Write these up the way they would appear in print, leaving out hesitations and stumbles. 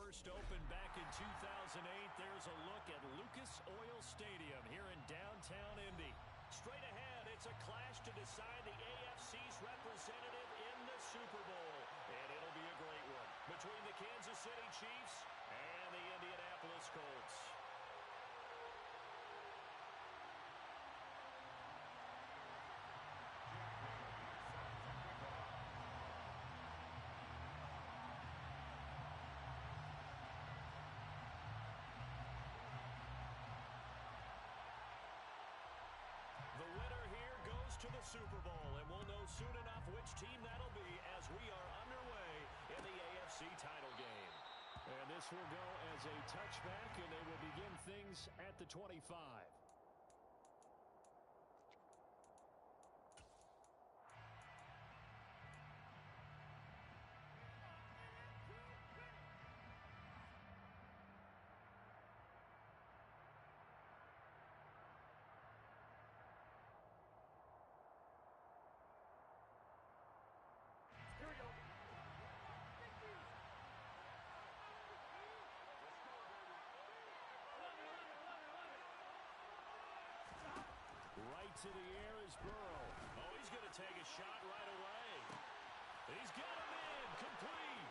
first opened back in 2008, there's a look at Lucas Oil Stadium here in downtown Indy. Straight ahead, it's a clash to decide the AFC's representative in the Super Bowl. And it'll be a great one between the Kansas City Chiefs and the Indianapolis Colts. The winner here goes to the Super Bowl, and we'll know soon enough which team that'll be as we are underway in the AFC title game. And this will go as a touchback, and they will begin things at the 25. Here we go. Right to the air is Burrow. Oh, he's going to take a shot right away. He's got him in, complete.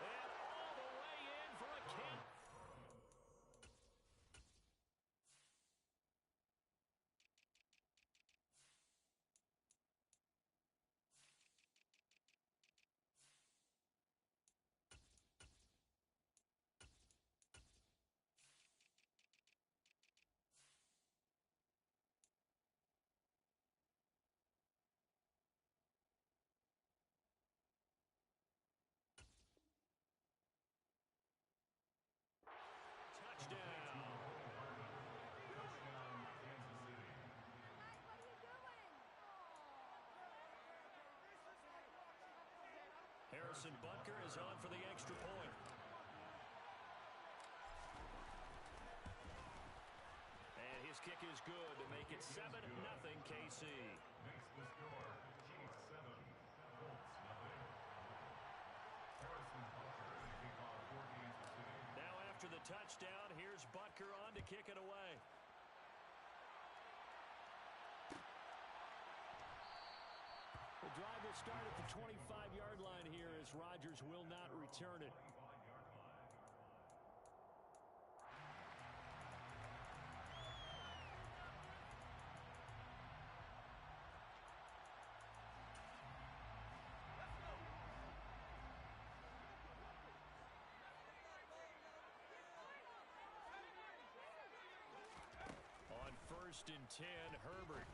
And all the way in for a kick. Touchdown, Kansas City. Harrison Butker is on for the extra point. And his kick is good to make it 7-0 KC. Makes the score Chiefs 7, Colts 0. Harrison Butker to kick off for Kansas City. Now after the touchdown, here's Butker on to kick it away. The drive will start at the 25-yard line here as Rodgers will not return it. On 1st and 10, Herbert.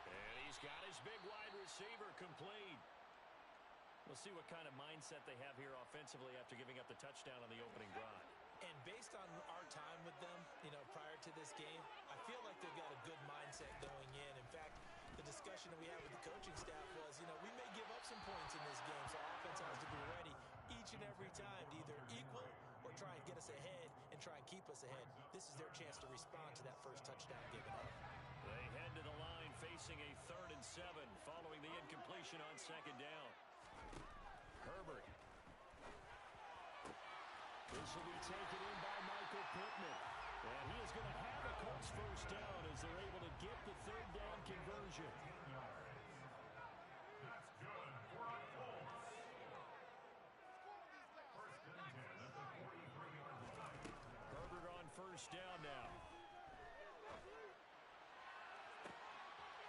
And he's got his big wide receiver complete. We'll see what kind of mindset they have here offensively after giving up the touchdown on the opening drive. And based on our time with them, prior to this game, I feel like they've got a good mindset going in. In fact, the discussion that we had with the coaching staff was, we may give up some points in this game, so our offense has to be ready each and every time to either equal or try and get us ahead and try and keep us ahead. This is their chance to respond to that first touchdown given up. They head to the line facing a 3rd and 7 following the incompletion on 2nd down. Herbert. This will be taken in by Michael Pittman. And he is going to have the Colts first down as they're able to get the 3rd down conversion. That's good for the Colts. 1st and 10 at the 43-yard line. Herbert on 1st down now.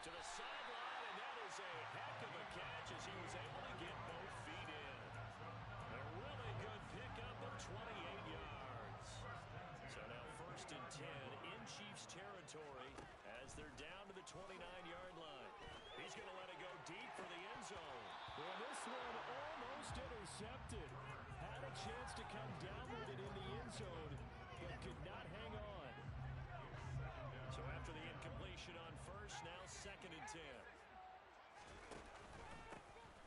To the sideline, and that is a heck of a catch as he was able to get both feet in. A really good pickup of 28 yards. So now 1st and 10 in Chiefs territory as they're down to the 29-yard line. He's going to let it go deep for the end zone. Well, this one almost intercepted. Had a chance to come down with it in the end zone, but could not hang on. So after the incompletion on 1st, now 2nd and 10.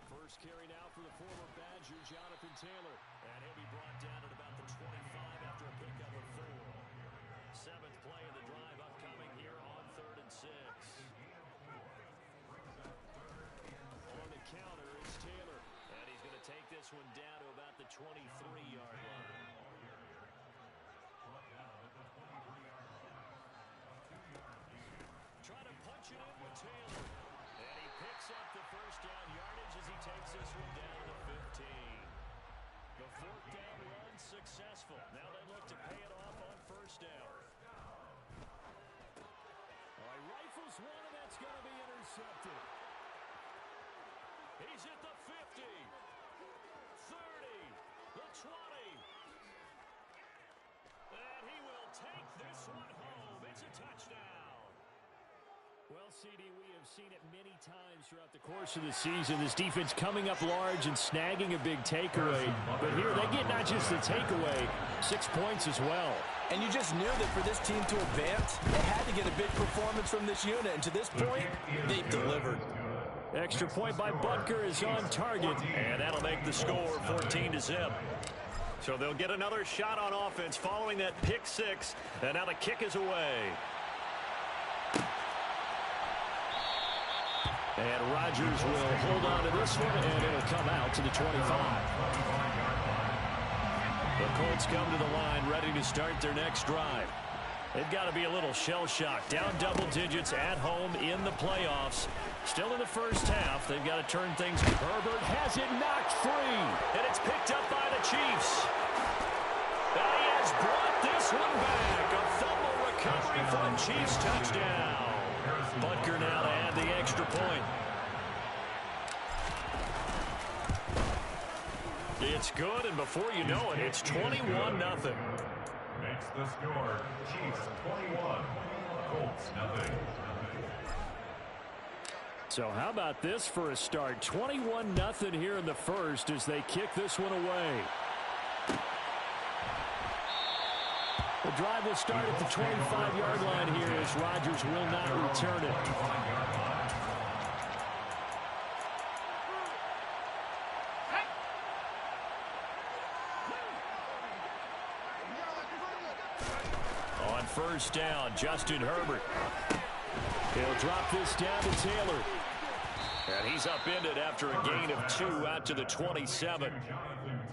First carry now for the former Badger, Jonathan Taylor. And he'll be brought down at about the 25 after a pickup of 4. 7th play of the drive upcoming here on 3rd and 6. On the counter is Taylor. And he's going to take this one down to about the 23-yard line. Trying to punch it in with Taylor. And he picks up the first down yardage as he takes this one down to 15. The fourth down run successful. Now they look to pay it off on first down. He rifles one, and that's going to be intercepted. He's at the 50, 30, the 20. And he will take this one home. It's a touchdown. Well, CD, we have seen it many times throughout the course of the season. This defense coming up large and snagging a big takeaway. But here they get not just the takeaway, 6 points as well. And you just knew that for this team to advance, they had to get a big performance from this unit. And to this point, they've delivered. Extra point by Butker is on target, and that'll make the score 14-0. So they'll get another shot on offense following that pick six, and now the kick is away. And Rodgers will hold on to this one, and it'll come out to the 25. The Colts come to the line ready to start their next drive. They've got to be a little shell-shocked. Down double digits at home in the playoffs. Still in the first half. They've got to turn things. Herbert has it knocked free. And it's picked up by the Chiefs. And he has brought this one back. A fumble recovery for a Chiefs touchdown. Butker now to add the extra point. It's good, and before you know it, it's 21-0. Makes the score Chiefs 21, Colts nothing. So how about this for a start? 21-0 here in the first as they kick this one away. The drive will start at the 25-yard line here as Rodgers will not return it. On first down, Justin Herbert. He'll drop this down to Taylor. And he's upended after a gain of 2 out to the 27.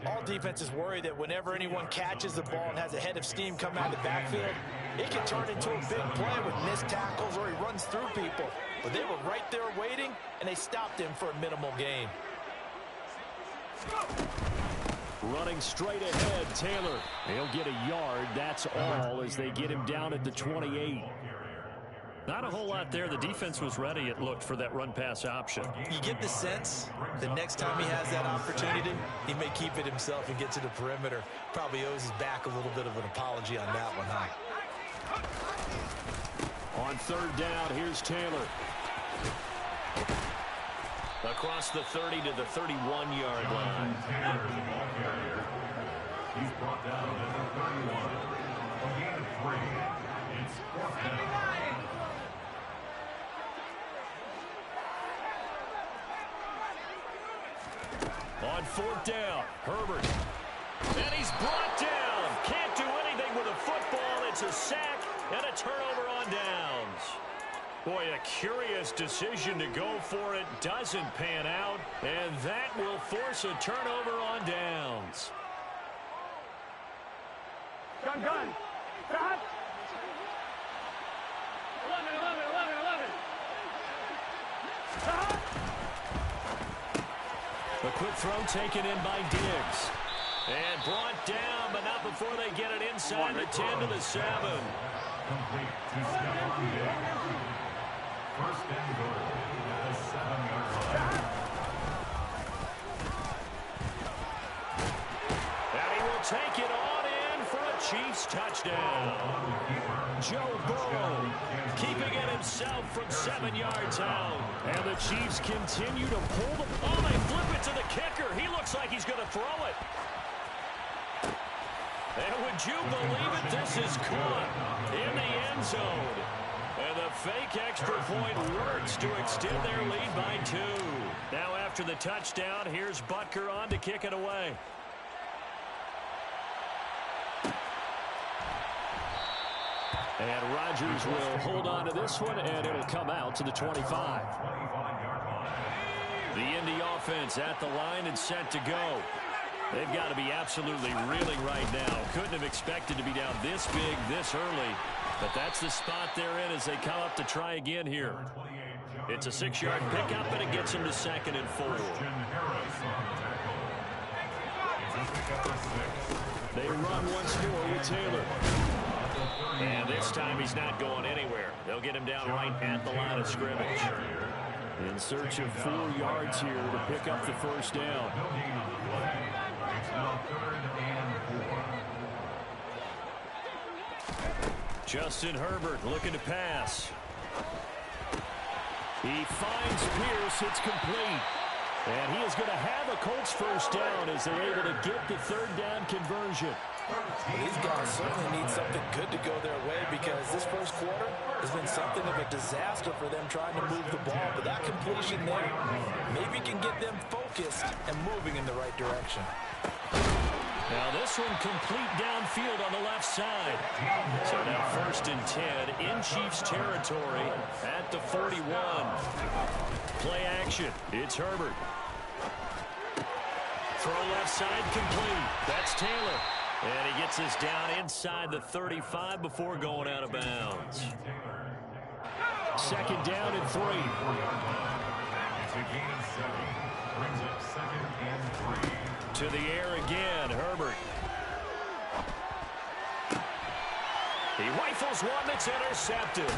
All defenses worry that whenever anyone catches the ball and has a head of steam come out of the backfield, it can turn into a big play with missed tackles or he runs through people. But they were right there waiting, and they stopped him for a minimal gain. Running straight ahead, Taylor. He'll get a yard. That's all as they get him down at the 28. Not a whole lot there. The defense was ready, it looked, for that run-pass option. You get the sense the next time he has that opportunity, he may keep it himself and get to the perimeter. Probably owes his back a little bit of an apology on that one, huh? On third down, here's Taylor. Across the 30 to the 31-yard line. He's brought down at the 31. A gain of 3. It's fourth down. On fourth down, Herbert. And he's brought down. Can't do anything with a football. It's a sack and a turnover on downs. Boy, a curious decision to go for it. Doesn't pan out. And that will force a turnover on downs. Gun. Stop. 11. Stop. A quick throw taken in by Diggs. And brought down, but not before they get it inside the 10 to the 7. Complete to Stephon Diggs. First and goal at the 7-yard line. And he will take it on in for a Chiefs touchdown. Joe Burrow keeping it himself from 7 yards out. And the Chiefs continue to pull the... Oh, they flip it to the kicker. He looks like he's going to throw it. And would you believe it? This is caught in the end zone. And the fake extra point works to extend their lead by 2. Now after the touchdown, here's Butker on to kick it away. And Rodgers will hold on to this one, and it'll come out to the 25. The 25-yard line. The Indy offense at the line and set to go. They've got to be absolutely reeling right now. Couldn't have expected to be down this big, this early. But that's the spot they're in as they come up to try again here. It's a 6-yard pickup, and it gets them to 2nd and 4. They run once more with Taylor. And this time he's not going anywhere. They'll get him down right at the line of scrimmage. In search of 4 yards here to pick up the first down. It's now 3rd and 4. Justin Herbert looking to pass. He finds Pierce. It's complete. And he is going to have a Colts first down as they're able to get the 3rd down conversion. Well, these guys certainly need something good to go their way because this first quarter has been something of a disaster for them trying to move the ball. But that completion there maybe can get them focused and moving in the right direction. Now this one complete downfield on the left side. So now 1st and 10 in Chiefs territory at the 41. Play action. It's Herbert. Throw left side complete. That's Taylor. And he gets this down inside the 35 before going out of bounds. 2nd down and 3. It's a gain of 7. Brings up 2nd and 3. To the air again, Herbert. He rifles one that's intercepted.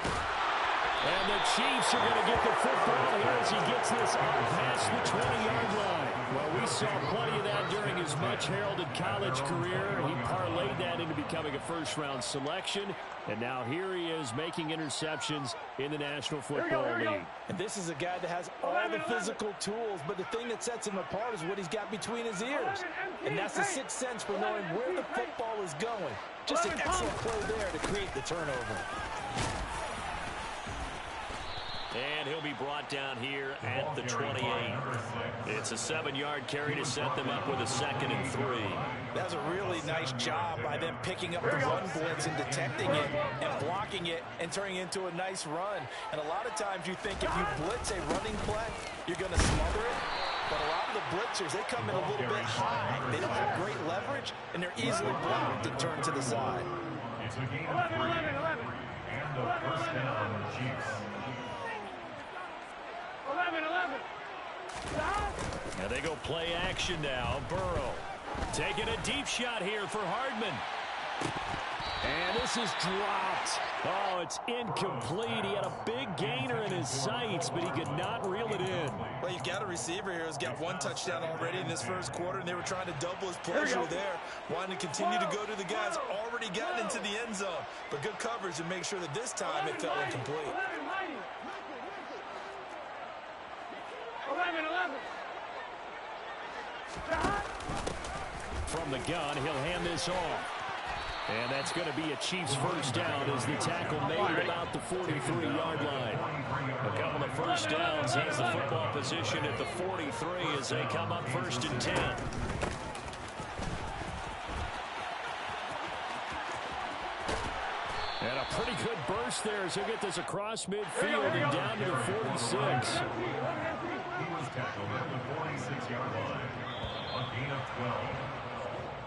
And the Chiefs are going to get the football here as he gets this up past the 20-yard line. Well, we saw plenty of that during his much-heralded college career. He parlayed that into becoming a first-round selection. And now here he is making interceptions in the National Football League. And this is a guy that has all the physical tools, but the thing that sets him apart is what he's got between his ears. And that's the sixth sense for knowing where the football is going. Just an excellent play there to create the turnover. And he'll be brought down here at the 28. It's a 7-yard carry to set them up with a 2nd and 3. That's a really nice job by them picking up the run blitz and detecting it and blocking it and turning it into a nice run. And a lot of times you think if you blitz a running play, you're going to smother it. But a lot of the blitzers, they come in a little bit high. They don't have great leverage, and they're easily blocked and turned to the side. It's a gain of 3. And the first down, Chiefs. 11. And they go play action now. Burrow taking a deep shot here for Hardman. And this is dropped. Oh, it's incomplete. He had a big gainer in his sights, but he could not reel it in. Well, you've got a receiver here who's got 1 touchdown already in this first quarter, and they were trying to double his pleasure there, wanting to continue to go to the guys already gotten into the end zone. But good coverage to make sure that this time it fell incomplete. 11. From the gun, he'll hand this off. And that's going to be a Chiefs first down as the tackle made at about the 43-yard line. A couple of first downs has the football position at the 43 as they come up 1st and 10. And a pretty good burst there as he'll get this across midfield and down to the 46. He was tackled at the 46-yard line. A gain of 12.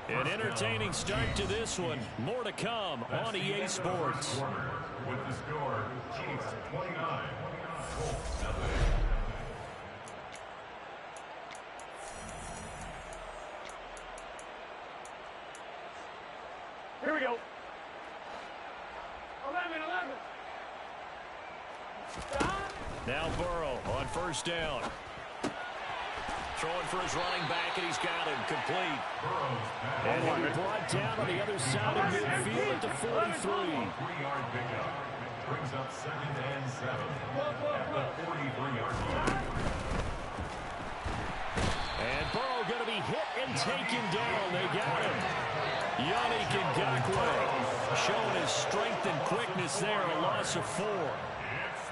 An entertaining start to this one. More to come on EA Sports. With the score, Chiefs 29, Colts 7. Here we go. 11. Now Burrow on first down. Throwing for his running back, and he's got him complete. And he'll be brought down on the other side of midfield at the 43. 3-yard pickup. Brings up 2nd and 7 at the 43-yard line. And Burrow going to be hit and taken down. They got him. Yannick Ngakoue showing his strength and quickness there, a loss of 4.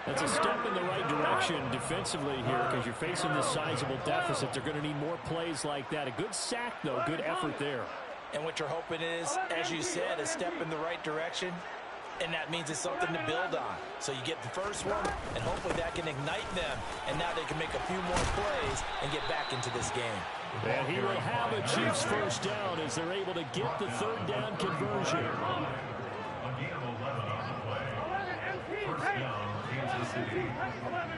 That's a step in the right direction defensively here because you're facing this sizable deficit. They're going to need more plays like that. A good sack, though. Good effort there. And what you're hoping is, as you said, a step in the right direction. And that means it's something to build on. So you get the first one, and hopefully that can ignite them. And now they can make a few more plays and get back into this game. And he will have a Chiefs first down as they're able to get the third down conversion. Again, 11 on the play. First down, Kansas City. 11.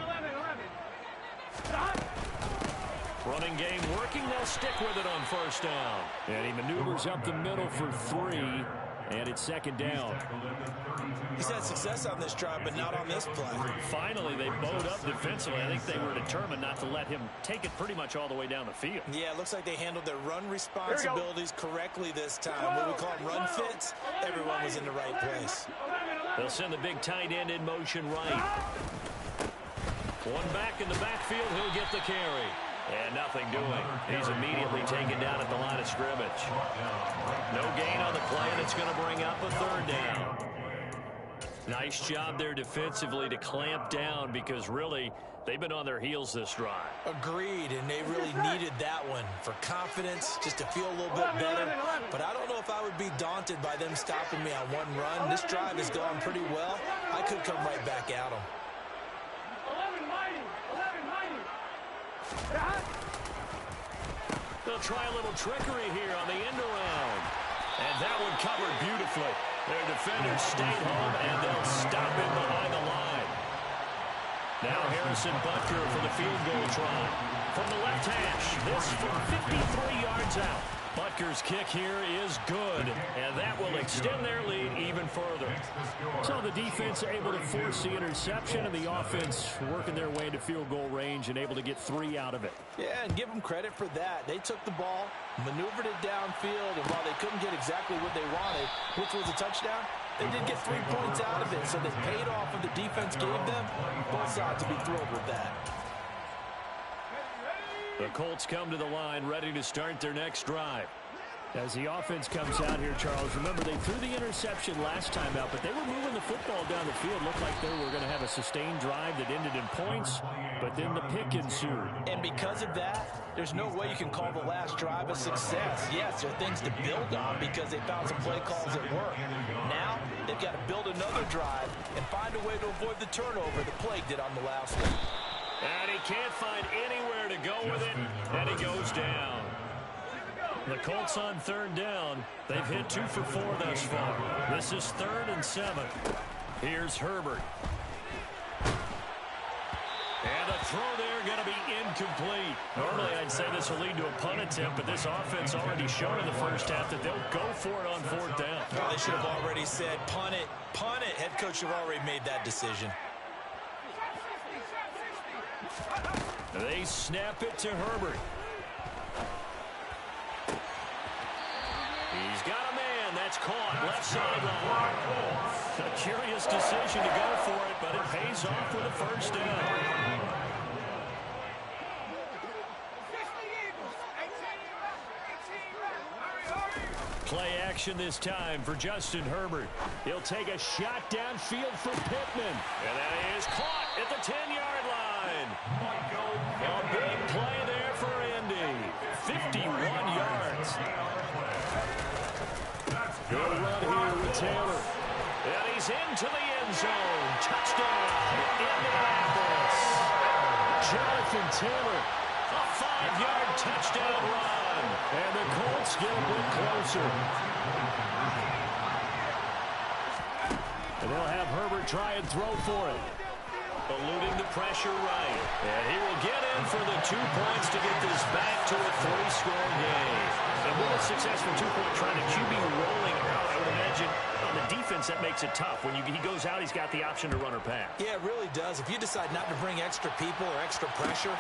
Running game working. They'll stick with it on first down. And he maneuvers up the middle for 3. And it's second down. He's had success on this drive, but not on this play. Finally, they bowed up defensively. I think they were determined not to let him take it pretty much all the way down the field. Yeah, it looks like they handled their run responsibilities correctly this time. What we call them run fits, everyone was in the right place. They'll send the big tight end in motion right. One back in the backfield, he'll get the carry. And nothing doing. He's immediately taken down at the line of scrimmage. No gain on the play, and it's going to bring up a third down. Nice job there defensively to clamp down because really they've been on their heels this drive. Agreed, and they really needed that one for confidence, just to feel a little bit better. But I don't know if I would be daunted by them stopping me on one run. This drive has gone pretty well. I could come right back at them. They'll try a little trickery here on the end around. And that one covered beautifully. Their defenders stayed home, and they'll stop him behind the line. Now Harrison Butker for the field goal try. From the left hash, this from 53 yards out. Butker's kick here is good, and that will extend their lead even further. So the defense able to force the interception, and the offense working their way into field goal range and able to get 3 out of it. Yeah, and give them credit for that. They took the ball, maneuvered it downfield, and while they couldn't get exactly what they wanted, which was a touchdown, they did get 3 points out of it, so they paid off what the defense gave them. Both sides will be thrilled with that. The Colts come to the line, ready to start their next drive. As the offense comes out here, Charles, remember they threw the interception last time out, but they were moving the football down the field. Looked like they were going to have a sustained drive that ended in points, but then the pick ensued. And because of that, there's no way you can call the last drive a success. Yes, there are things to build on because they found some play calls that work. Now, they've got to build another drive and find a way to avoid the turnover the play did on the last one. And he can't find anywhere to go with it, and he goes down. The Colts on third down. They've hit 2 for 4 thus far. This is 3rd and 7. Here's Herbert. And the throw there going to be incomplete. Normally I'd say this will lead to a punt attempt, but this offense already shown in the first half that they'll go for it on 4th down. Oh, they should have already said, punt it, punt it. Head coach should have already made that decision. They snap it to Herbert. He's got a man. That's caught. Left sideline. A curious decision to go for it, but it pays off with a first down. Play action this time for Justin Herbert. He'll take a shot downfield for Pittman. And that is caught at the 10-yard line. A big play there for Indy. 51 yards. Good run here with Taylor. And he's into the end zone. Touchdown, Indianapolis. Jonathan Taylor, a 5-yard touchdown run. And the Colts get a bit closer. And they'll have Herbert try and throw for it. Eluding the pressure right. And he will get in for the 2 points to get this back to a 3-score game. And with a successful 2-point try, the QB rolling out, I would imagine on the defense that makes it tough. When he goes out, he's got the option to run or pass. Yeah, it really does. If you decide not to bring extra people or extra pressure,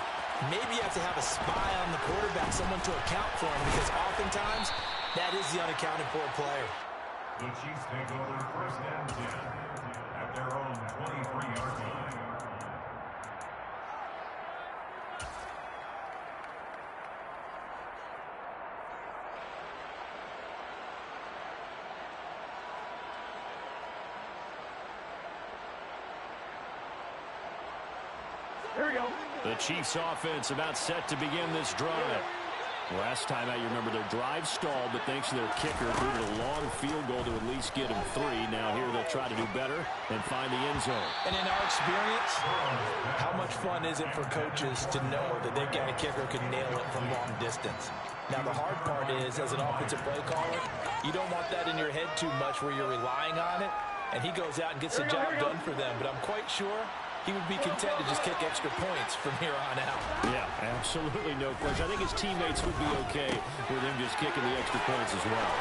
maybe you have to have a spy on the quarterback, someone to account for him, because oftentimes that is the unaccounted for player. The Chiefs take over 1st and 10 at their own 23-yard line. Here we go. The Chiefs offense about set to begin this drive. Last time out, you remember their drive stalled, but thanks to their kicker, booted a long field goal to at least get them 3. Now here they'll try to do better and find the end zone. And in our experience, how much fun is it for coaches to know that they've got a kicker who can nail it from long distance? Now, the hard part is, as an offensive play caller, you don't want that in your head too much where you're relying on it, and he goes out and gets the job done for them. But I'm quite sure he would be content to just kick extra points from here on out. Yeah, absolutely no question. I think his teammates would be okay with him just kicking the extra points as well.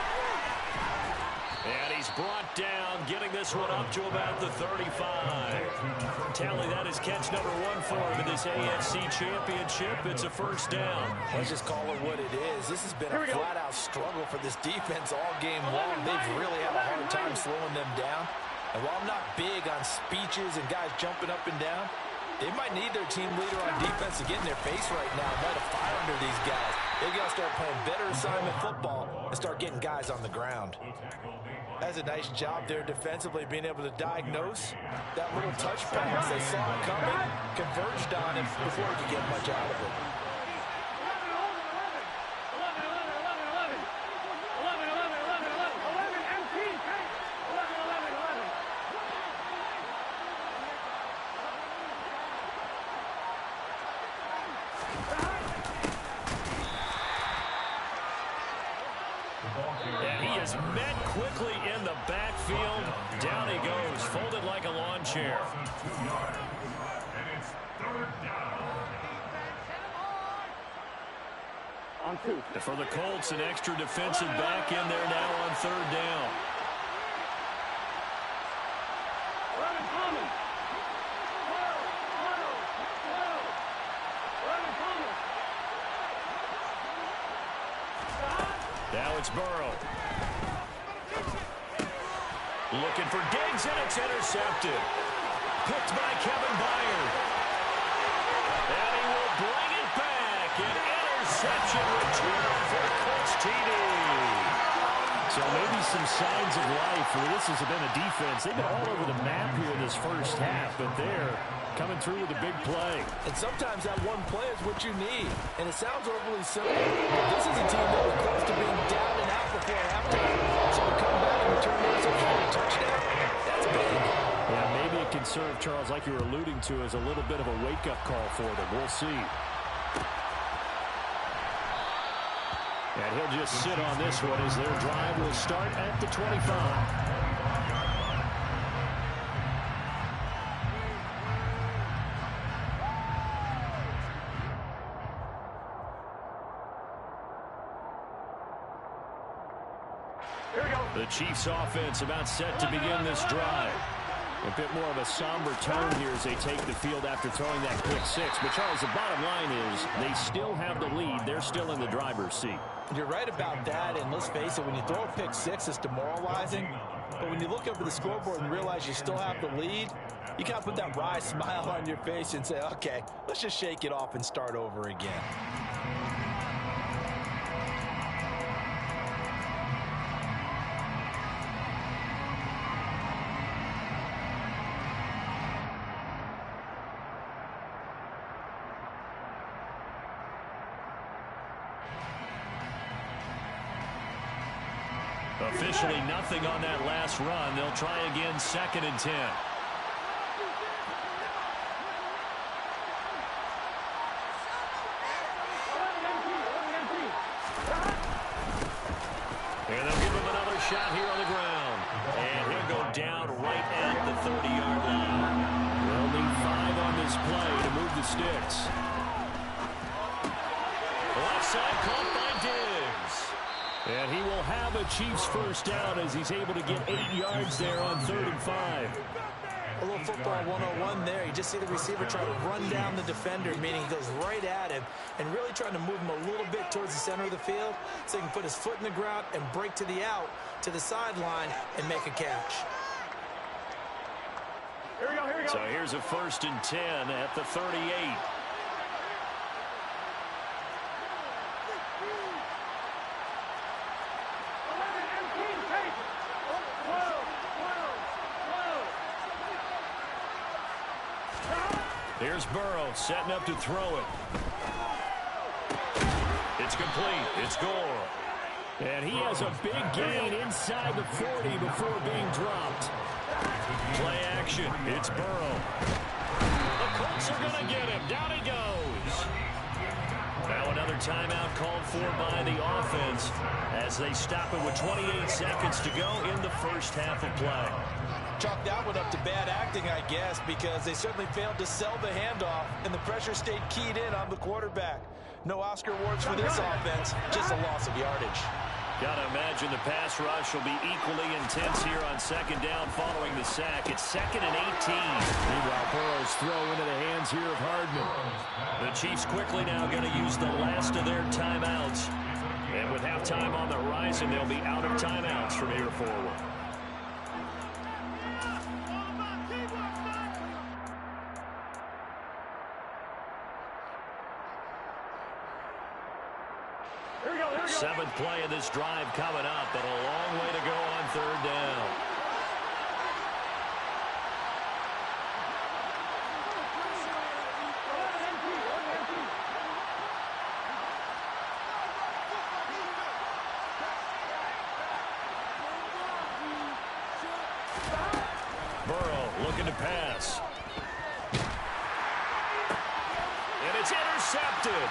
And he's brought down, getting this one up to about the 35. Tally, that is catch number 1 for him in this AFC Championship. It's a first down. Let's just call it what it is. This has been a flat-out struggle for this defense all game long. They've really had a hard time slowing them down. And while I'm not big on speeches and guys jumping up and down, they might need their team leader on defense to get in their face right now and light a fire under these guys. They've got to start playing better assignment football and start getting guys on the ground. That's a nice job there defensively, being able to diagnose that little touch pass. They saw it coming, converged on it before he could get much out of it. And he is met quickly in the backfield. Down he goes, folded like a lawn chair. And it's third down. On 2. For the Colts, an extra defensive back in there now on third down. Now it's Burrow. Looking for Diggs, and it's intercepted. Picked by Kevin Byard. And he will bring it back. An interception return for Colts TD. So maybe some signs of life. This has been a defense. They've been all over the map here in this first half, but they're coming through with a big play. And sometimes that one play is what you need. And it sounds overly simple, but this is a team that was close to being down and out before halftime. So to come back and return the interception and a touchdown, that's big. Yeah, maybe it can serve, Charles, like you were alluding to, as a little bit of a wake-up call for them. We'll see. And he'll just sit on this one as their drive will start at the 25. The Chiefs offense about set to begin this drive. A bit more of a somber tone here as they take the field after throwing that pick 6. But, Charles, the bottom line is they still have the lead. They're still in the driver's seat. You're right about that, and let's face it, when you throw a pick 6, it's demoralizing. But when you look up at the scoreboard and realize you still have the lead, you got to put that wry smile on your face and say, okay, let's just shake it off and start over again. Officially nothing on that last run. They'll try again, 2nd and 10. And they'll give him another shot here on the ground. And he'll go down right at the 30-yard line. They'll need 5 on this play to move the sticks. Left side caught by Diggs. And he will have a Chiefs first down as he's able to get 8 yards there on 3rd and 5. A little football 101 there. You just see the receiver try to run down the defender, meaning he goes right at him and really trying to move him a little bit towards the center of the field so he can put his foot in the ground and break to the out, to the sideline, and make a catch. Here we go, here we go. So here's a 1st and 10 at the 38. Here's Burrow setting up to throw it. It's It's complete. It's Gore. And he has a big gain inside the 40 before being dropped. Play action. It's Burrow. The Colts are going to get him. Down he goes. Now another timeout called for by the offense as they stop it with 28 seconds to go in the first half of play. Chalk that one up to bad acting, I guess, because they certainly failed to sell the handoff, and the pressure stayed keyed in on the quarterback. No Oscar awards for this offense, just a loss of yardage. Got to imagine the pass rush will be equally intense here on second down following the sack. It's 2nd and 18. Meanwhile, Burrow's throw into the hands here of Hardman. The Chiefs quickly now going to use the last of their timeouts. And with halftime on the horizon, they'll be out of timeouts from here forward. Seventh play of this drive coming up, but a long way to go on third down. Burrow looking to pass. And it's intercepted.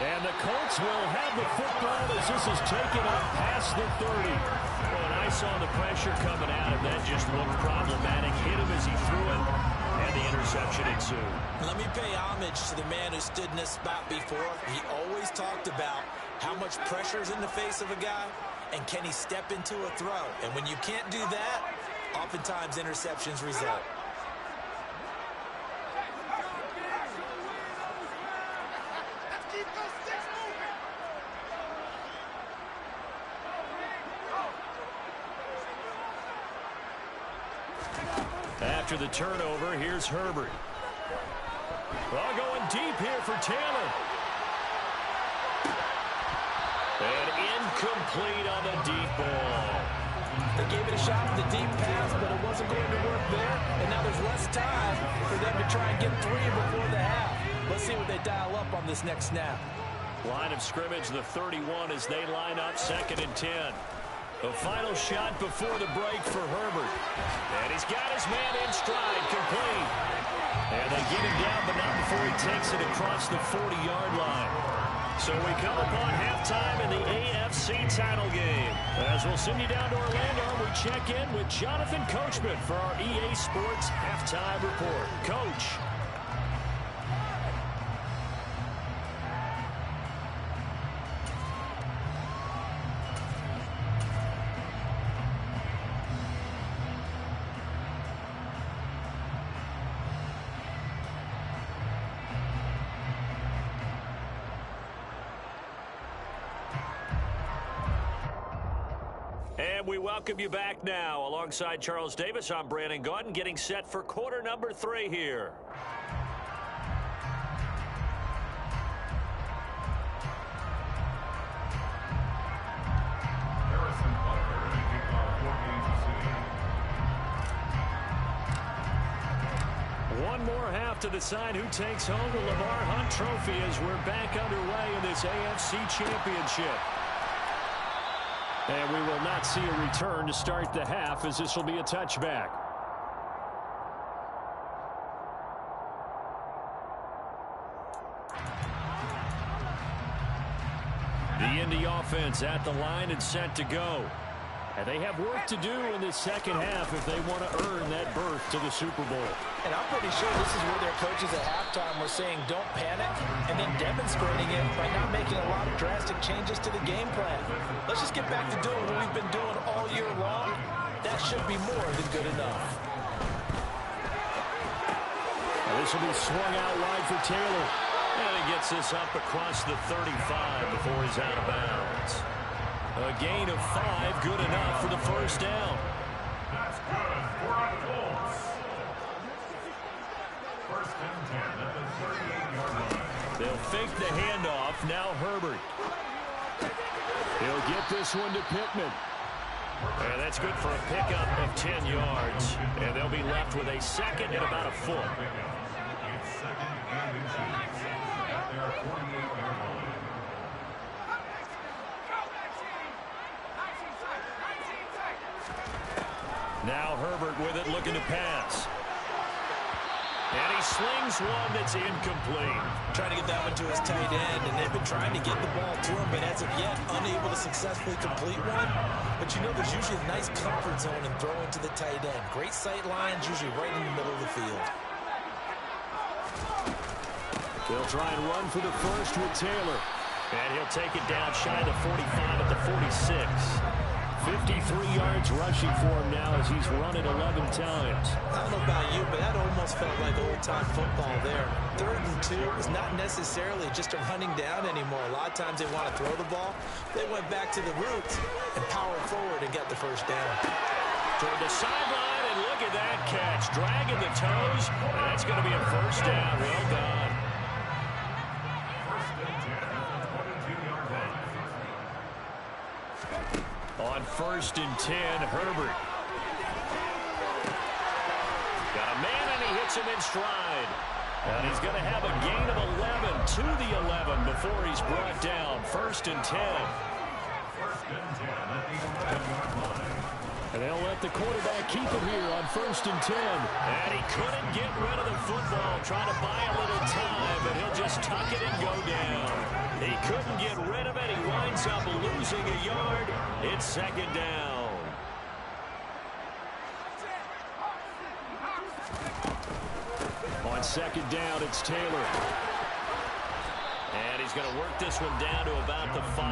And the Colts will have the football as this is taken up past the 30. Well, and I saw the pressure coming out, and that just looked problematic. Hit him as he threw it, and the interception ensued. Let me pay homage to the man who stood in this spot before. He always talked about how much pressure is in the face of a guy, and can he step into a throw. And when you can't do that, oftentimes interceptions result. After the turnover, here's Herbert. Well, going deep here for Taylor. And incomplete on the deep ball. They gave it a shot at the deep pass, but it wasn't going to work there. And now there's less time for them to try and get 3 before the half. Let's see what they dial up on this next snap. Line of scrimmage, the 31 as they line up 2nd and 10. The final shot before the break for Herbert. And he's got his man in stride, complete. And they get him down, but not before he takes it across the 40-yard line. So we come upon halftime in the AFC title game. As we'll send you down to Orlando, we check in with Jonathan Coachman for our EA Sports Halftime Report. Coach. And we welcome you back now. Alongside Charles Davis, I'm Brandon Gaudin, getting set for quarter number 3 here. One more half to decide who takes home the Lamar Hunt Trophy as we're back underway in this AFC Championship. And we will not see a return to start the half as this will be a touchback. The Indy offense at the line and set to go. And they have work to do in this second half if they want to earn that berth to the Super Bowl. And I'm pretty sure this is where their coaches at halftime were saying don't panic, and then demonstrating it by not making a lot of drastic changes to the game plan. Let's just get back to doing what we've been doing all year long. That should be more than good enough. Now this will be swung out wide for Taylor. And he gets this up across the 35 before he's out of bounds. A gain of 5, good enough for the first down. That's good for the Colts. 1st and 10 at the 38-yard line. They'll fake the handoff. Now Herbert. He'll get this one to Pittman. And that's good for a pickup of 10 yards. And they'll be left with a 2nd and about a foot. It's 2nd and 2. their 48-yard line. Now Herbert with it, looking to pass. And he slings one that's incomplete. Trying to get that one to his tight end, and they've been trying to get the ball to him, but as of yet, unable to successfully complete one. But you know, there's usually a nice comfort zone in throwing to the tight end. Great sight lines, usually right in the middle of the field. They'll try and run for the first with Taylor. And he'll take it down shy of the 45 at the 46. 53 yards rushing for him now as he's run it 11 times. I don't know about you, but that almost felt like old-time football there. 3rd and 2 is not necessarily just a running down anymore. A lot of times they want to throw the ball. They went back to the roots and powered forward and got the first down. Toward the sideline, and look at that catch. Dragging the toes, and that's going to be a first down. Well done. On 1st and 10, Herbert. Got a man, and he hits him in stride. And he's going to have a gain of 11 to the 11 before he's brought down. 1st and 10. 1st and 10 at the 11-yard line. And they'll let the quarterback keep it here on 1st and 10. And he couldn't get rid of the football, trying to buy a little time, but he'll just tuck it and go down. He couldn't get rid of it. He winds up losing a yard. It's 2nd down. On 2nd down, it's Taylor. And he's going to work this one down to about the 5.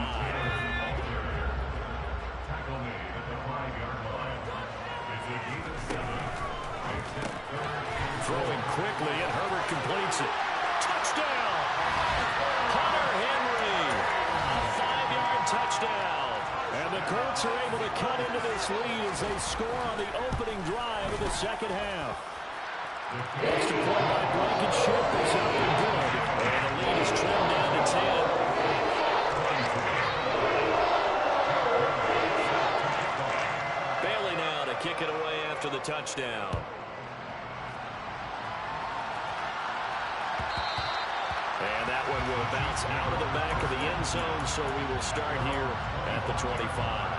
Tackle made at the 5-yard line. It's a gain of 7. Throwing quickly, and Herbert completes it. Touchdown! Hunter Henry! A 5-yard touchdown. And the Colts are able to cut into this lead as they score on the opening drive of the 2nd half. Extra point by Blankenship is up and good. And the lead is trimmed down to 10. Bailey now to kick it away after the touchdown. And that one will bounce out of the back of the end zone, so we will start here at the 25.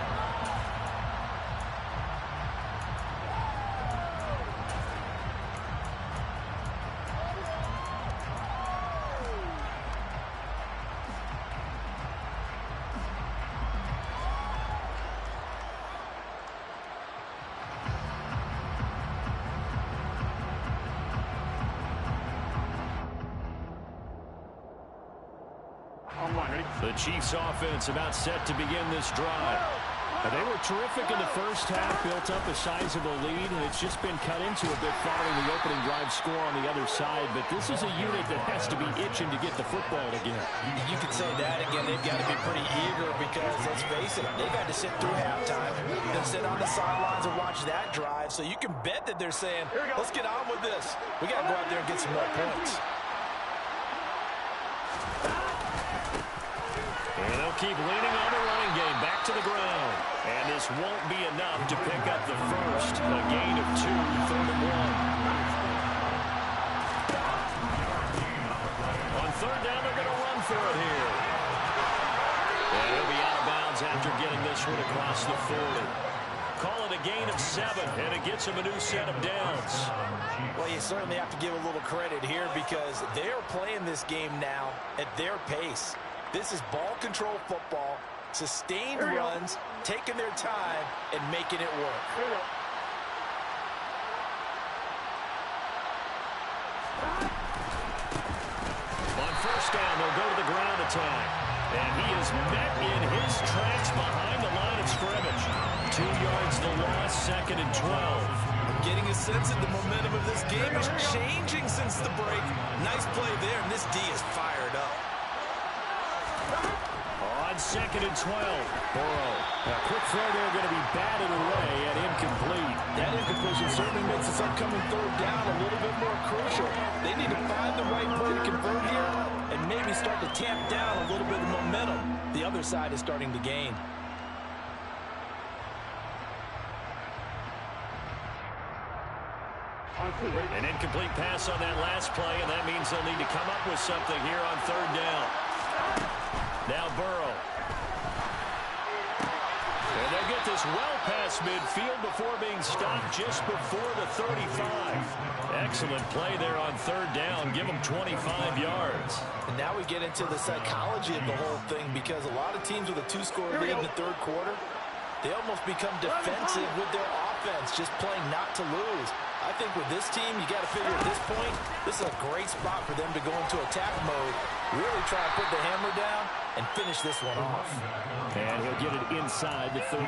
The Chiefs offense about set to begin this drive. They were terrific in the first half, built up a sizable lead, and it's just been cut into a bit following the opening drive score on the other side. But this is a unit that has to be itching to get the football again. You could say that again. They've got to be pretty eager because, let's face it, they've had to sit through halftime, then sit on the sidelines and watch that drive. So you can bet that they're saying, let's get on with this. We got to go out there and get some more points. And they'll keep leaning on the running game back to the ground. And this won't be enough to pick up the first. A gain of 2, 3rd and 1. On 3rd down, they're going to run for it here. And he'll be out of bounds after getting this one across the 40. Call it a gain of 7, and it gets him a new set of downs. Well, you certainly have to give a little credit here because they're playing this game now at their pace. This is ball control football, sustained runs, taking their time, and making it work. On 1st down, they'll go to the ground attack. And he is met in his tracks behind the line of scrimmage. 2 yards the loss, 2nd and 12. I'm getting a sense that the momentum of this game is changing since the break. Nice play there, and this D is fired up. On 2nd and 12, Burrow. A quick throw there going to be batted away and incomplete. That incompletion certainly makes this upcoming 3rd down a little bit more crucial. They need to find the right play to convert here and maybe start to tamp down a little bit of momentum. The other side is starting to gain. On An incomplete pass on that last play, and that means they'll need to come up with something here on third down. Now Burrow. And they get this well past midfield before being stopped just before the 35. Excellent play there on third down. Give them 25 yards. And now we get into the psychology of the whole thing, because a lot of teams with a 2-score lead in the third quarter, they almost become defensive with their offense, just playing not to lose. I think with this team, you got to figure at this point, this is a great spot for them to go into attack mode, really try to put the hammer down and finish this one off. And he'll get it inside the 35.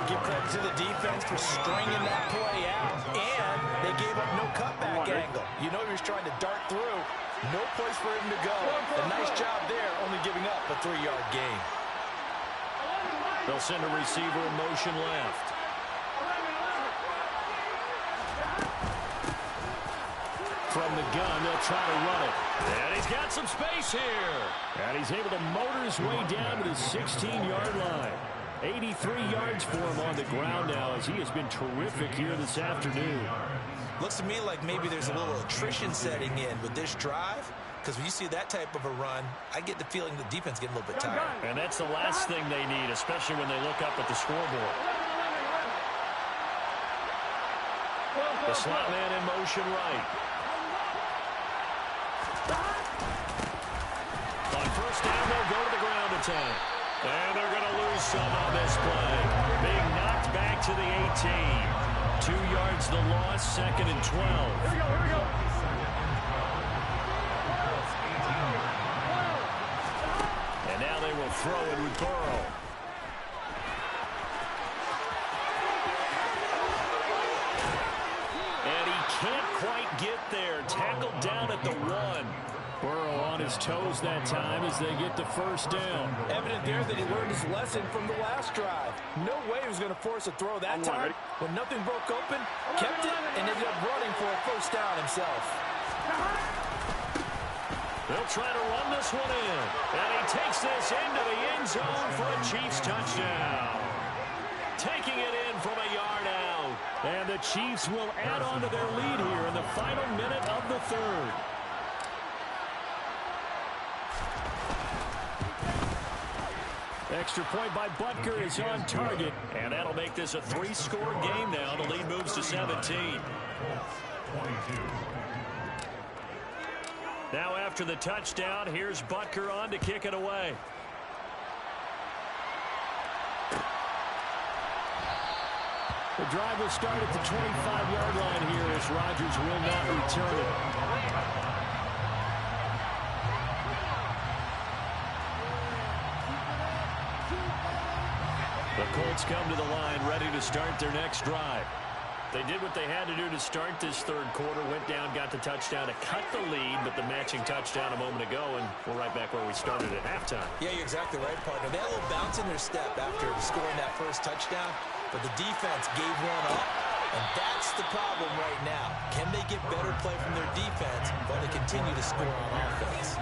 Give credit to the defense for stringing that play out, and they gave up no cutback angle. You know he was trying to dart through. No place for him to go. A nice job there, only giving up a 3-yard gain. They'll send a receiver in motion left. From the gun, they'll try to run it. And he's got some space here. And he's able to motor his way down to the 16-yard line. 83 yards for him on the ground now, as he has been terrific here this afternoon. Looks to me like maybe there's a little attrition setting in with this drive, because when you see that type of a run, I get the feeling the defense getting a little bit tired. And that's the last thing they need, especially when they look up at the scoreboard. The slot man in motion right. On first down, they'll go to the ground attack. And they're going to lose some on this play. Being knocked back to the 18. 2 yards the loss, 2nd and 12. Here we go. And now they will throw it with Burrow. And he can't quite get there. Tackled down at the 1. Burrow on his toes that time as they get the first down. Evident there that he learned his lesson from the last drive. No way he was going to force a throw that time. When nothing broke open, kept it, and ended up running for a first down himself. They'll try to run this one in. And he takes this into the end zone for a Chiefs touchdown. Taking it in from a yard out. And the Chiefs will add on to their lead here in the final minute of the third. Extra point by Butker is on target, and that'll make this a 3-score game now. The lead moves to 17. Now after the touchdown, here's Butker on to kick it away. The drive will start at the 25-yard line here as Rodgers will not return it. The Colts come to the line ready to start their next drive. They did what they had to do to start this third quarter, went down, got the touchdown to cut the lead, but the matching touchdown a moment ago, and we're right back where we started at halftime. Yeah, you're exactly right, partner. They had a little bounce in their step after scoring that first touchdown, but the defense gave one up, and that's the problem right now. Can they get better play from their defense while they continue to score on offense?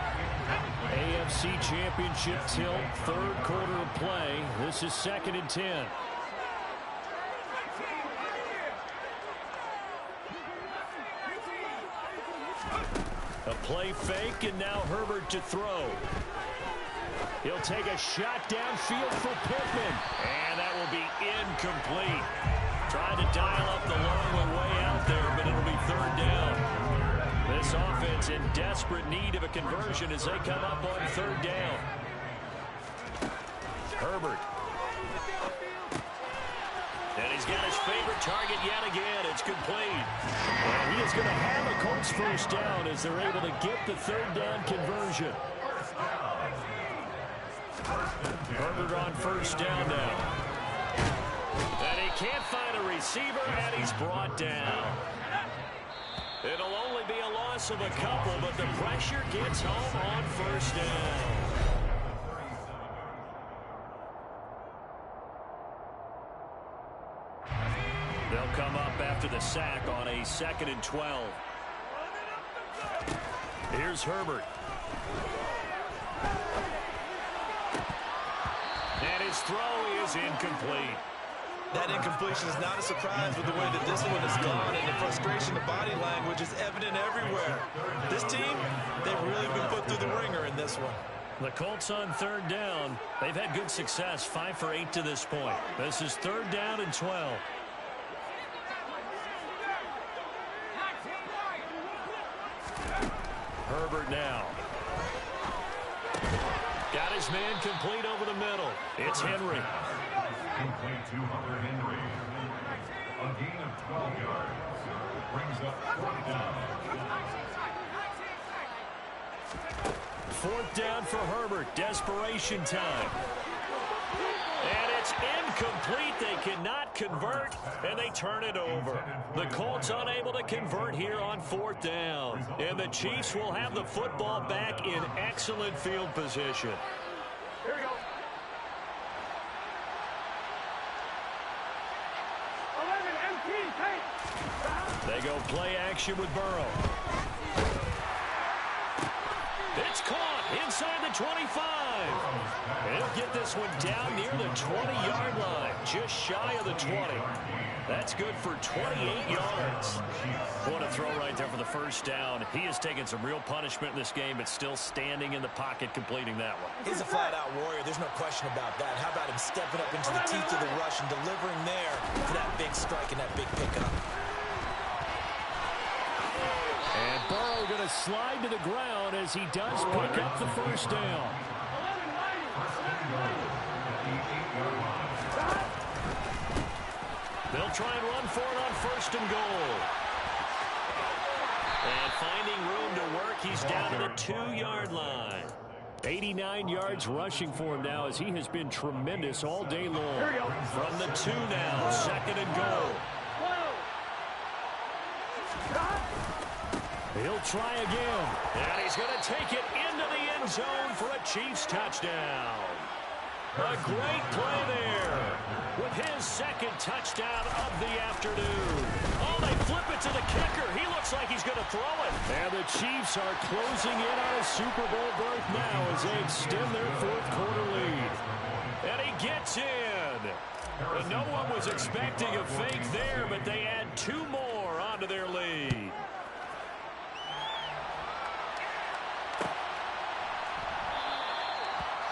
AFC Championship tilt, third quarter of play. This is 2nd and 10. A play fake, and now Herbert to throw. He'll take a shot downfield for Pittman, and that will be incomplete. Trying to dial up the long one way out there, but it'll be third down. This offense in desperate need of a conversion as they come up on third down. Herbert. And he's got his favorite target yet again. It's complete. And he is going to have a Colts first down as they're able to get the third down conversion. Herbert on first down now. And he can't find a receiver, and he's brought down. It'll only be a loss of a couple, but the pressure gets home on first down. They'll come up after the sack on a 2nd and 12. Here's Herbert. And his throw is incomplete. That incompletion is not a surprise with the way that this one has gone, and the frustration, the body language is evident everywhere. This team, they've really been put through the ringer in this one. The Colts on third down. They've had good success, 5 for 8 to this point. This is third down and 12. Herbert now. Got his man complete over the middle. It's Henry. Complete to Hunter Henry. A gain of 12 yards. Brings up fourth down. Fourth down for Herbert. Desperation time. And it's incomplete. They cannot convert, and they turn it over. The Colts unable to convert here on fourth down. And the Chiefs will have the football back in excellent field position. Here we go. 11 MT, take. They go play action with Burrow. It's caught inside the 25. And he'll get this one down near the 20-yard line, just shy of the 20. That's good for 28 yards. What a throw right there for the first down. He has taken some real punishment in this game, but still standing in the pocket, completing that one. He's a flat-out warrior. There's no question about that. How about him stepping up into the teeth of the rush and delivering there for that big strike and that big pickup? And Burrow going to slide to the ground as he does pick up the first down. They'll try and run for it on first and goal. And finding room to work, he's down to the 2-yard line. 89 yards rushing for him now as he has been tremendous all day long. From the 2 now, second and goal. He'll try again. And he's going to take it into the end zone for a Chiefs touchdown. A great play there with his second touchdown of the afternoon. Oh, they flip it to the kicker. He looks like he's going to throw it. And the Chiefs are closing in on a Super Bowl berth now as they extend their fourth quarter lead. And he gets in. And no one was expecting a fake there, but they add 2 more onto their lead.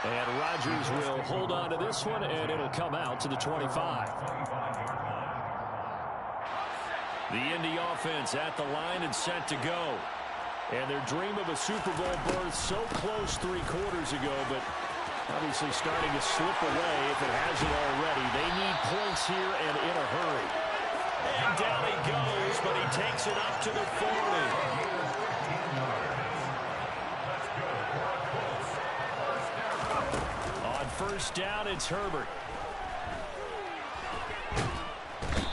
And Rodgers will hold on to this one, and it'll come out to the 25. The Indy offense at the line and set to go. And their dream of a Super Bowl berth so close 3 quarters ago, but obviously starting to slip away if it hasn't already. They need points here and in a hurry. And down he goes, but he takes it up to the 40. First down, it's Herbert.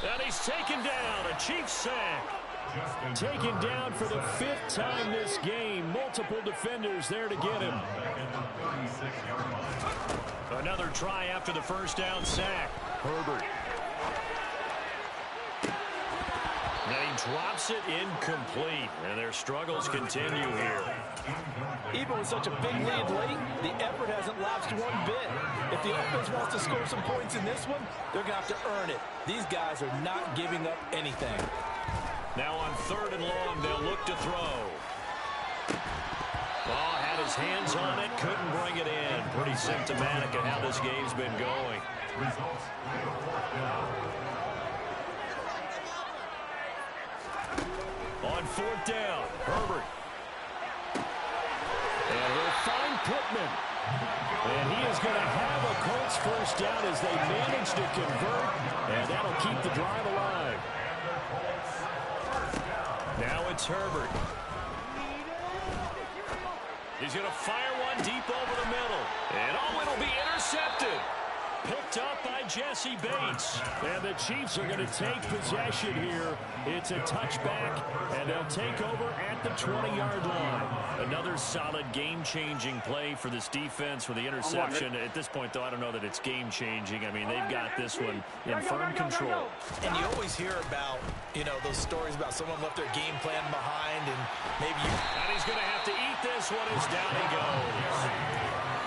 And he's taken down, a Chiefs sack. Taken down for the 5th time this game. Multiple defenders there to get him. Another try after the first down sack. Herbert. And he drops it incomplete. And their struggles continue here. Even with such a big lead late, the effort hasn't lapsed one bit. If the offense wants to score some points in this one, they're going to have to earn it. These guys are not giving up anything. Now on third and long, they'll look to throw. Ball had his hands on it, couldn't bring it in. Pretty symptomatic of how this game's been going. On fourth down, Herbert. And he'll find Pittman. And he is going to have a Colts first down as they manage to convert. And that'll keep the drive alive. Now it's Herbert. He's going to fire one deep over the middle. And oh, it'll be intercepted. Picked up by Jesse Bates. And the Chiefs are going to take possession here. It's a touchback, and they'll take over at the 20-yard line. Another solid game-changing play for this defense with the interception. At this point, though, I don't know that it's game-changing. I mean, they've got this one in firm control. And you always hear about, those stories about someone left their game plan behind, and maybe you... And he's going to have to eat this one as down he goes.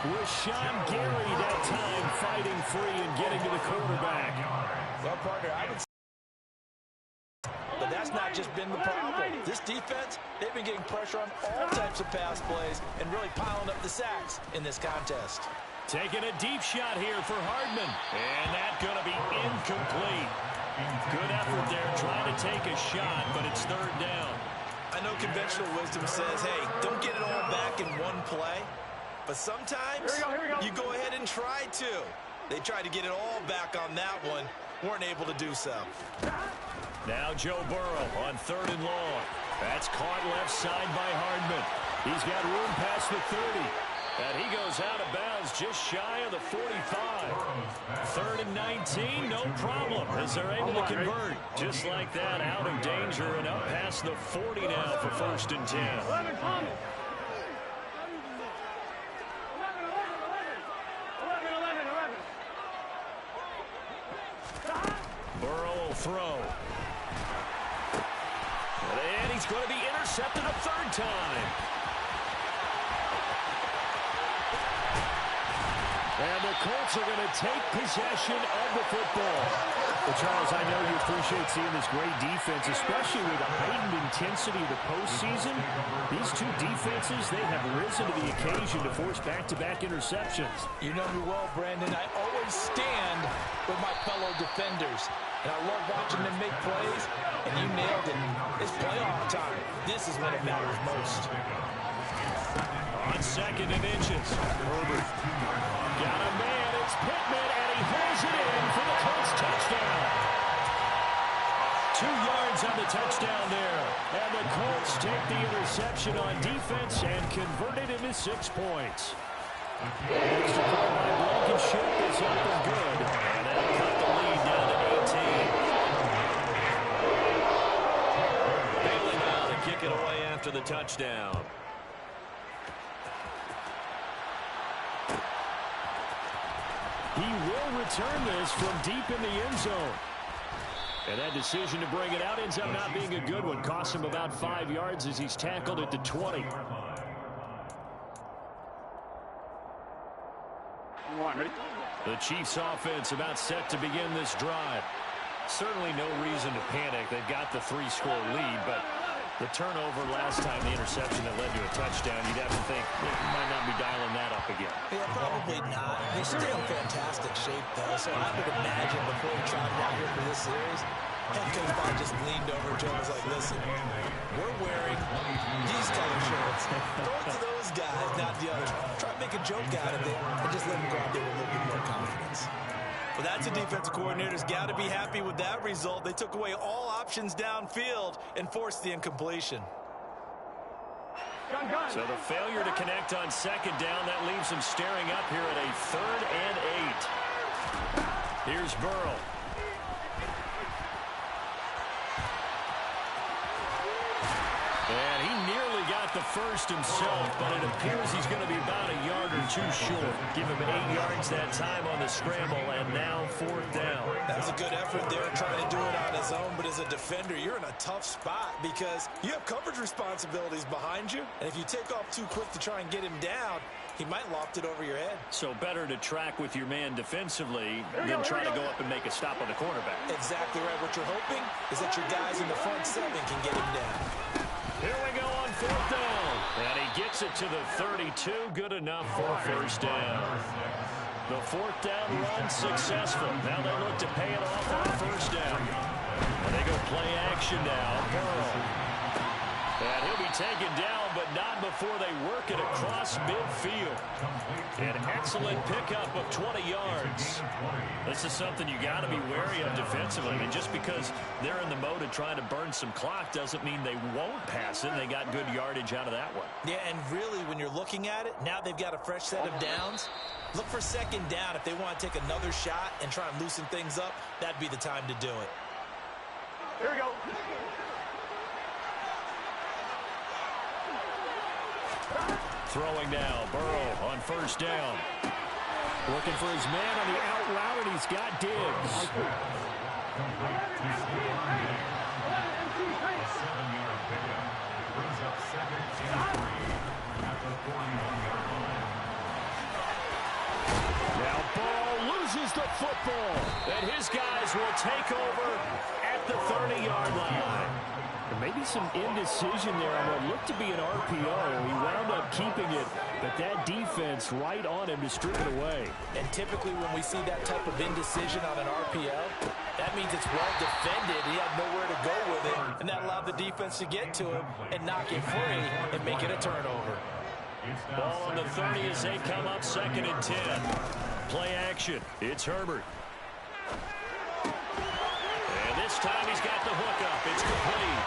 Rashawn Gary that time fighting free and getting to the quarterback. Well, partner, I would say, but that's not just been the problem. This defense, they've been getting pressure on all types of pass plays and really piling up the sacks in this contest. Taking a deep shot here for Hardman. And that's going to be incomplete. Good effort there trying to take a shot, but it's third down. I know conventional wisdom says, hey, don't get it all back in one play. But sometimes you go ahead and try to. They tried to get it all back on that one. Weren't able to do so. Now Joe Burrow on third and long. That's caught left side by Hardman. He's got room past the 30. And he goes out of bounds just shy of the 45. Third and 19, no problem, as they're able to convert. Just like that, out of danger and up past the 40 now for first and 10. 11, Thomas. 11. Burrow will throw. And he's going to be intercepted a third time. And the Colts are going to take possession of the football. Well, Charles, I know you appreciate seeing this great defense, especially with the heightened intensity of the postseason. These two defenses, they have risen to the occasion to force back-to-back interceptions. You know me well, Brandon. I always stand with my fellow defenders. And I love watching them make plays, and you nailed it. It's playoff time. This is when it matters most. On second and inches, Herbert got a man. It's Pittman, and he holds it in for the Colts touchdown. 2 yards on the touchdown there. And the Colts take the interception on defense and convert it into 6 points. Extra point by Blankenship is up and good. And that'll cut the lead down to 18. Bailey now to kick it away after the touchdown. He will return this from deep in the end zone. And that decision to bring it out ends up not being a good one. Costs him about 5 yards as he's tackled at the 20. The Chiefs offense about set to begin this drive. Certainly no reason to panic. They've got the 3-score lead, but the turnover last time, the interception that led to a touchdown, you'd have to think they might not be dialing that up again. Yeah, probably not. They're still in fantastic shape, though, so I would imagine before he tried out here for this series, head coach Bob just leaned over Joe and was like, listen, we're wearing these color shirts. Throw it to those guys, not the others. Try to make a joke out of it and just let them go out there with a little bit more confidence. Well, that's a defensive coordinator's got to be happy with that result. They took away all options downfield and forced the incompletion. So the failure to connect on second down, that leaves them staring up here at a 3rd and 8. Here's Burrow. And he nearly got the first himself, but it appears he's going to be about a yard or 2 short. Give him 8 yards that time on the scramble, and now 4th down. That's a good effort there trying to do it on his own, but as a defender, you're in a tough spot because you have coverage responsibilities behind you, and if you take off too quick to try and get him down, he might loft it over your head. So better to track with your man defensively than try to go up and make a stop on the quarterback. Exactly right. What you're hoping is that your guys in the front 7 can get him down. Here we go on 4th down. And he gets it to the 32. Good enough for first down. The 4th down run successful. Now they look to pay it off on first down. And they go play action now. Burrow. And he'll be taken down, but not before they work it across midfield. An excellent pickup of 20 yards. This is something you got to be wary of defensively. And just because they're in the mode of trying to burn some clock doesn't mean they won't pass it. They got good yardage out of that one. Yeah, and really, when you're looking at it, now they've got a fresh set of downs. Look for second down. If they want to take another shot and try and loosen things up, that'd be the time to do it. Here we go. Throwing now, Burrow on first down. Looking for his man on the out route, and he's got Diggs. 7-yard pickup. Brings up 2nd and 3 at the 41-yard line. loses the football. And his guys will take over at the 30-yard line. And maybe some indecision there on what looked to be an RPO. He wound up keeping it, but that defense right on him to strip it away. And typically when we see that type of indecision on an RPO, that means it's well defended. He had nowhere to go with it, and that allowed the defense to get to him and knock it free and make it a turnover. Ball on the 30 as they come up 2nd and 10. Play action. It's Herbert. And this time he's got the hook up. It's complete.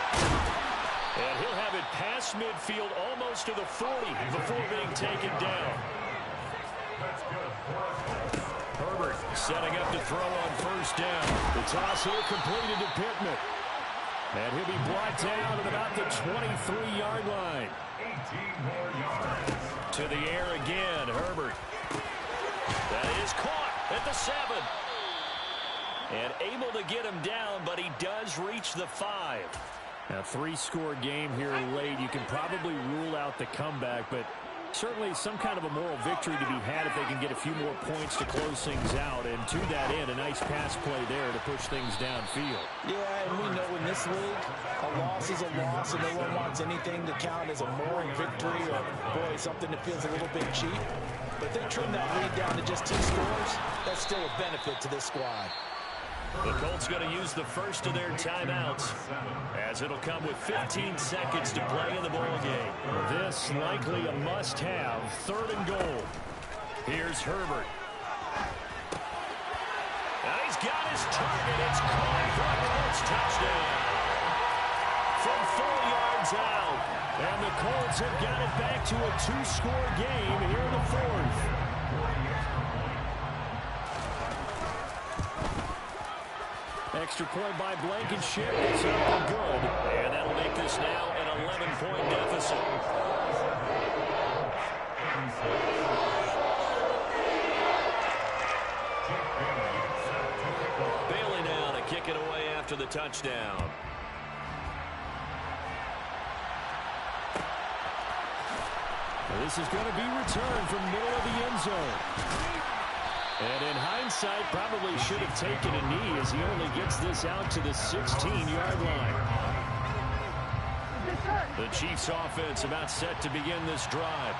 And he'll have it past midfield almost to the 40 before being taken down. Herbert setting up to throw on 1st down. The toss here completed to Pittman. And he'll be brought down at about the 23-yard line. 18 more yards. To the air again, Herbert. That is caught at the 7. And able to get him down, but he does reach the 5. Now, 3-score game here late. You can probably rule out the comeback, but certainly some kind of a moral victory to be had if they can get a few more points to close things out. And to that end, a nice pass play there to push things downfield. Yeah, and we know in this league, a loss is a loss, and no one wants anything to count as a moral victory or, boy, something that feels a little bit cheap. But they trim that lead down to just 2 scores. That's still a benefit to this squad. The Colts going to use the first of their timeouts, as it'll come with 15 seconds to play in the ball game. This likely a must-have, 3rd and goal. Here's Herbert. Now he's got his target. It's caught for a Colts touchdown. From 4 yards out. And the Colts have got it back to a 2-score game here in the 4th. Extra point by Blankenship. It's up and good. And that'll make this now an 11-point deficit. Bailey now to kick it away after the touchdown. This is going to be returned from middle of the end zone. And in hindsight, probably should have taken a knee as he only gets this out to the 16-yard line. The Chiefs offense about set to begin this drive.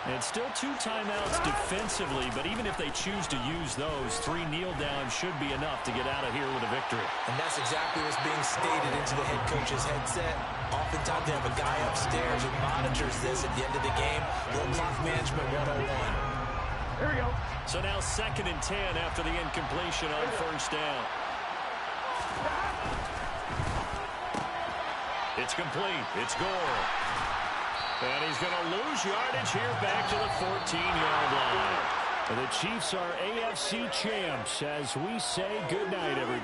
And still 2 timeouts defensively, but even if they choose to use those, 3 kneel downs should be enough to get out of here with a victory. And that's exactly what's being stated into the head coach's headset. Oftentimes they have a guy upstairs who monitors this at the end of the game. Little clock management 101. Here we go. So now 2nd and 10 after the incompletion on 1st down. It's complete. It's Gore. And he's going to lose yardage here back to the 14-yard line. The Chiefs are AFC champs as we say goodnight, everybody.